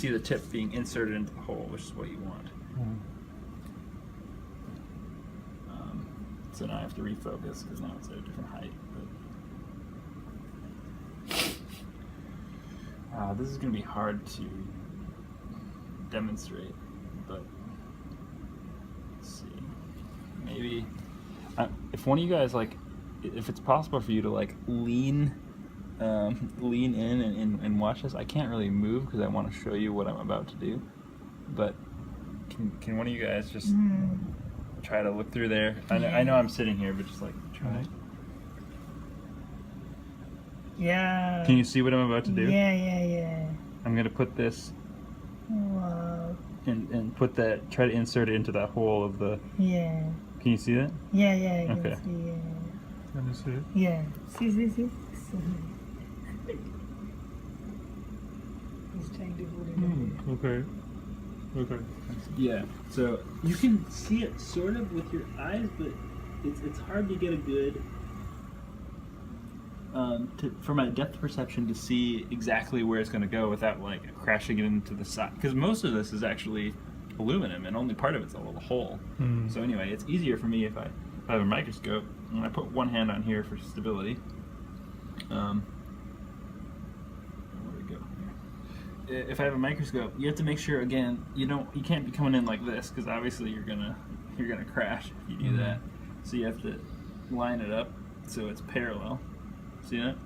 see the tip being inserted into the hole, which is what you want. So now I have to refocus because now it's at a different height. But this is going to be hard to demonstrate, but let's see. Maybe if one of you guys, like, if it's possible for you to like lean in and watch this. I can't really move because I want to show you what I'm about to do, but can one of you guys just try to look through there? I know I'm sitting here, but just like try. Yeah. Can you see what I'm about to do? Yeah. I'm gonna put this Wow. and put that, try to insert it into that hole of the. Yeah. Can you see that? Yeah. I can Okay. see, yeah. Can you see it? Yeah. See. He's trying to put it in. Okay. Yeah. So you can see it sort of with your eyes, but it's hard to get a good from a depth perception to see exactly where it's going to go without like crashing it into the side. Because most of this is actually aluminum, and only part of it's a little hole. So anyway, it's easier for me if I have a microscope and I put one hand on here for stability. Where do we go here? If I have a microscope, you have to make sure again you can't be coming in like this because obviously you're gonna crash if you do that. So you have to line it up so it's parallel. See that?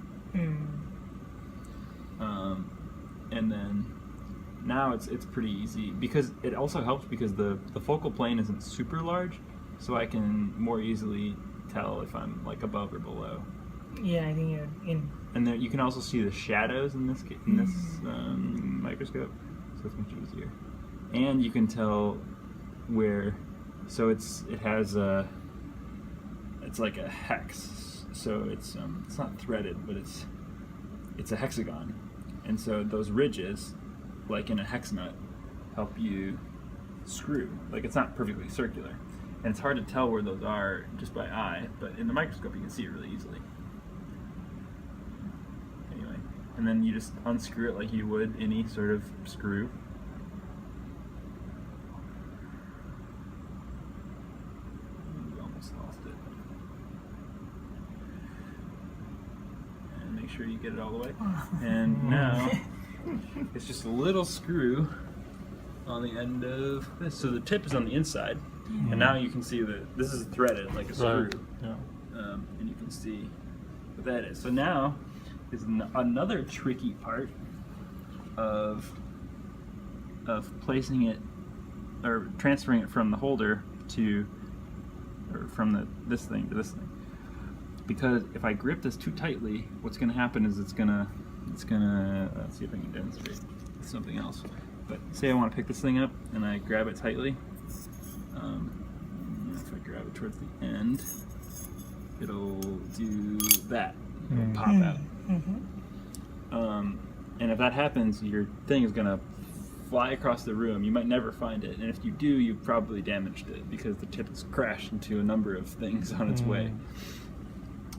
And then now it's pretty easy because it also helps because the focal plane isn't super large, so I can more easily tell if I'm like above or below. Yeah, I think you're in. And then you can also see the shadows in this microscope, so it's much easier. And you can tell where, so it's like a hex. So it's not threaded, but it's a hexagon, and so those ridges, like in a hex nut, help you screw. Like it's not perfectly circular, and it's hard to tell where those are just by eye, but in the microscope you can see it really easily. Anyway, and then you just unscrew it like you would any sort of screw. Sure you get it all the way. And now it's just a little screw on the end of this. So the tip is on the inside, and now you can see that this is threaded like a screw. Yeah. And you can see what that is. So now is another tricky part of placing it or transferring it from the holder to, or from this thing to this thing. Because if I grip this too tightly, what's going to happen is it's gonna let's see if I can demonstrate something else. But say I want to pick this thing up and I grab it tightly. If I grab it towards the end, it'll do that. It'll pop out. And if that happens, your thing is going to fly across the room. You might never find it, and if you do, you've probably damaged it because the tip has crashed into a number of things on its way.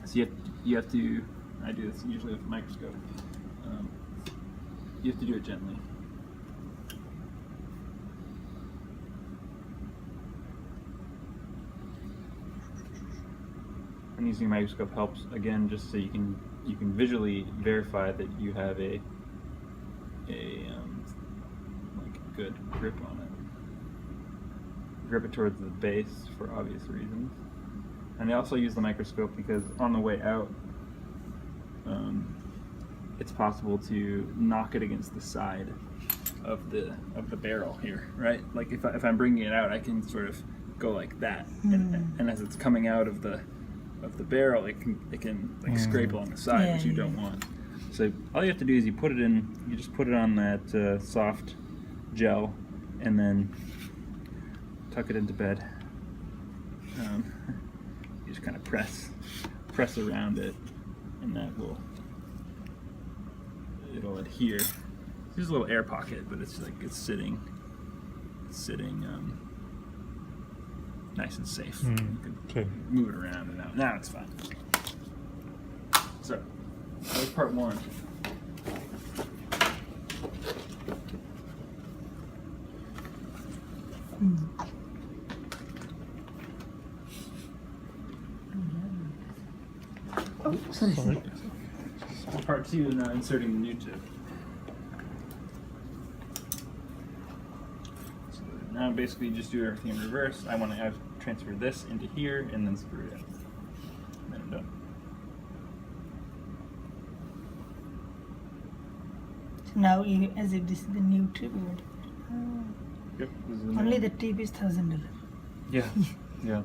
So you have to, I do this usually with a microscope, you have to do it gently. And using a microscope helps, again, just so you can visually verify that you have a like good grip on it. Grip it towards the base for obvious reasons. And I also use the microscope because on the way out, it's possible to knock it against the side of the barrel here, right? Like if I'm bringing it out, I can sort of go like that, and as it's coming out of the barrel, it can like scrape along the side, which you don't want. So all you have to do is you just put it on that soft gel, and then tuck it into bed. You just kind of press around it, and it'll adhere. There's a little air pocket, but it's sitting nice and safe. You can move it around, and now it's fine. So that was part one. sorry. Part 2 is now inserting the new tip. So now basically you just do everything in reverse. I want to transfer this into here and then screw it in. And then I'm done. So now, as if this is the new tip, you want Yep. This is the only new the tip is $1,000. Yeah. Yeah.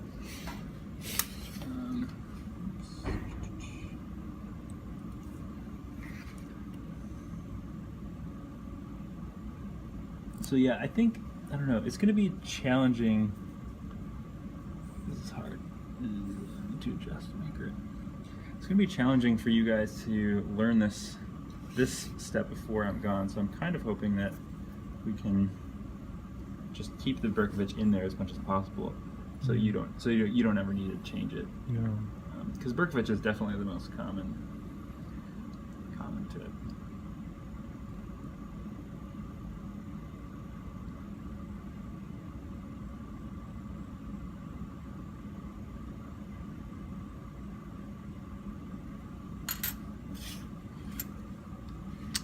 So yeah, I think, I don't know, it's going to be challenging. This is hard to adjust to make it. It's going to be challenging for you guys to learn this step before I'm gone. So I'm kind of hoping that we can just keep the Berkovich in there as much as possible, so you don't ever need to change it. Yeah. Because Berkovich is definitely the most common tip.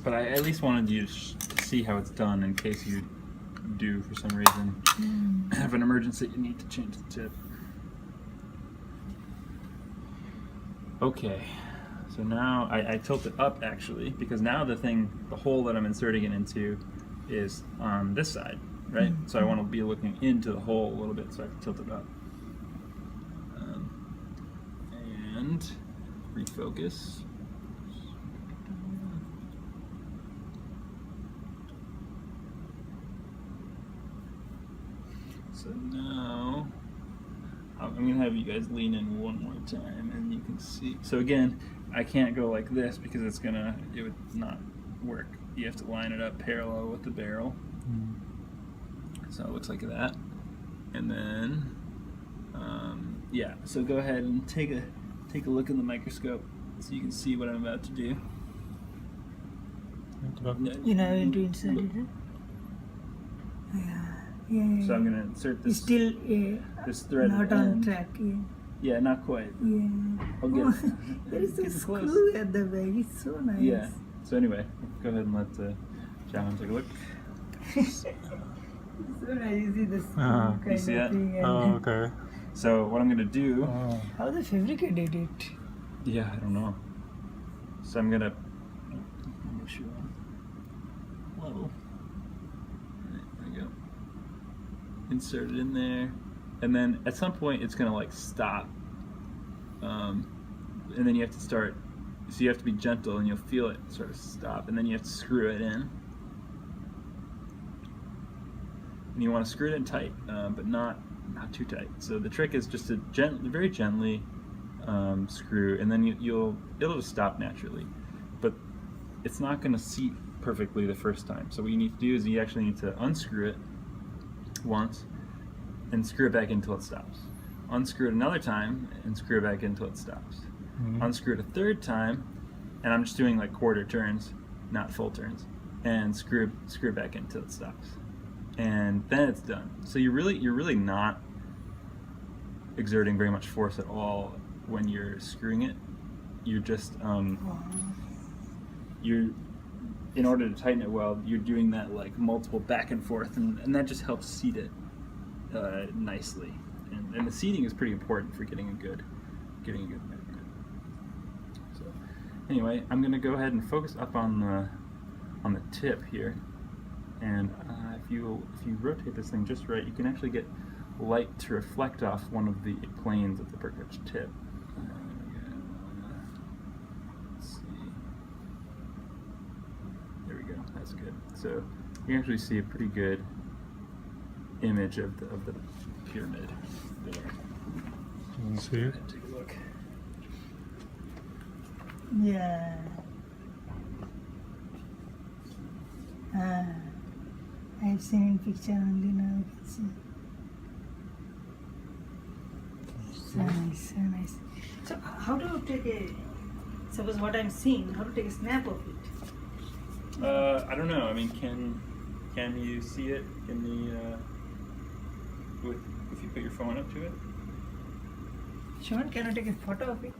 But I at least wanted you to see how it's done in case you do, for some reason, have an emergency you need to change the tip. Okay, so now I tilt it up actually, because now the hole that I'm inserting it into is on this side, right? So I want to be looking into the hole a little bit, so I can tilt it up. And refocus. So now I'm going to have you guys lean in one more time and you can see. So again, I can't go like this because it would not work. You have to line it up parallel with the barrel. So it looks like that. And then, yeah, so go ahead and take a look in the microscope so you can see what I'm about to do. You know, into insert it. Yeah. So I'm going to insert this. Still this thread not at the on end. track. Yeah. Yeah, not quite. Yeah. I'll get Oh, there is a getting close. screw at the back. It's so nice. Yeah. So anyway, go ahead and let John take a look. So nice. You see the screw Uh-huh. kind You see of that? thing. And Oh, okay. So what I'm gonna do? how they fabricated it? Yeah, I don't know. So I'm gonna make sure I'm level. Right, there we go. Insert it in there, and then at some point it's gonna like stop, and then you have to start. So you have to be gentle, and you'll feel it sort of stop, and then you have to screw it in. And you want to screw it in tight, but not too tight. So the trick is just to very gently screw, and then it'll just stop naturally. But it's not going to seat perfectly the first time. So what you need to do is you actually need to unscrew it once and screw it back in until it stops. Unscrew it another time and screw it back in until it stops. Unscrew it a third time, and I'm just doing like quarter turns, not full turns, and screw it back in until it stops. And then it's done. So you're really not exerting very much force at all when you're screwing it. You're just in order to tighten it well, you're doing that like multiple back and forth, and that just helps seat it nicely. And the seating is pretty important for getting a good measurement. So anyway, I'm gonna go ahead and focus up on the tip here. And if you rotate this thing just right, you can actually get light to reflect off one of the planes of the Berkovich tip. Let's see. There we go. That's good. So you can actually see a pretty good image of the pyramid there. You can see it. Take a look. Yeah. I've seen in picture only, now I can see. So nice, so nice. So how do you take suppose what I'm seeing, how to take a snap of it? I don't know. I mean, can you see it in the if you put your phone up to it? Sean, can I take a photo of it?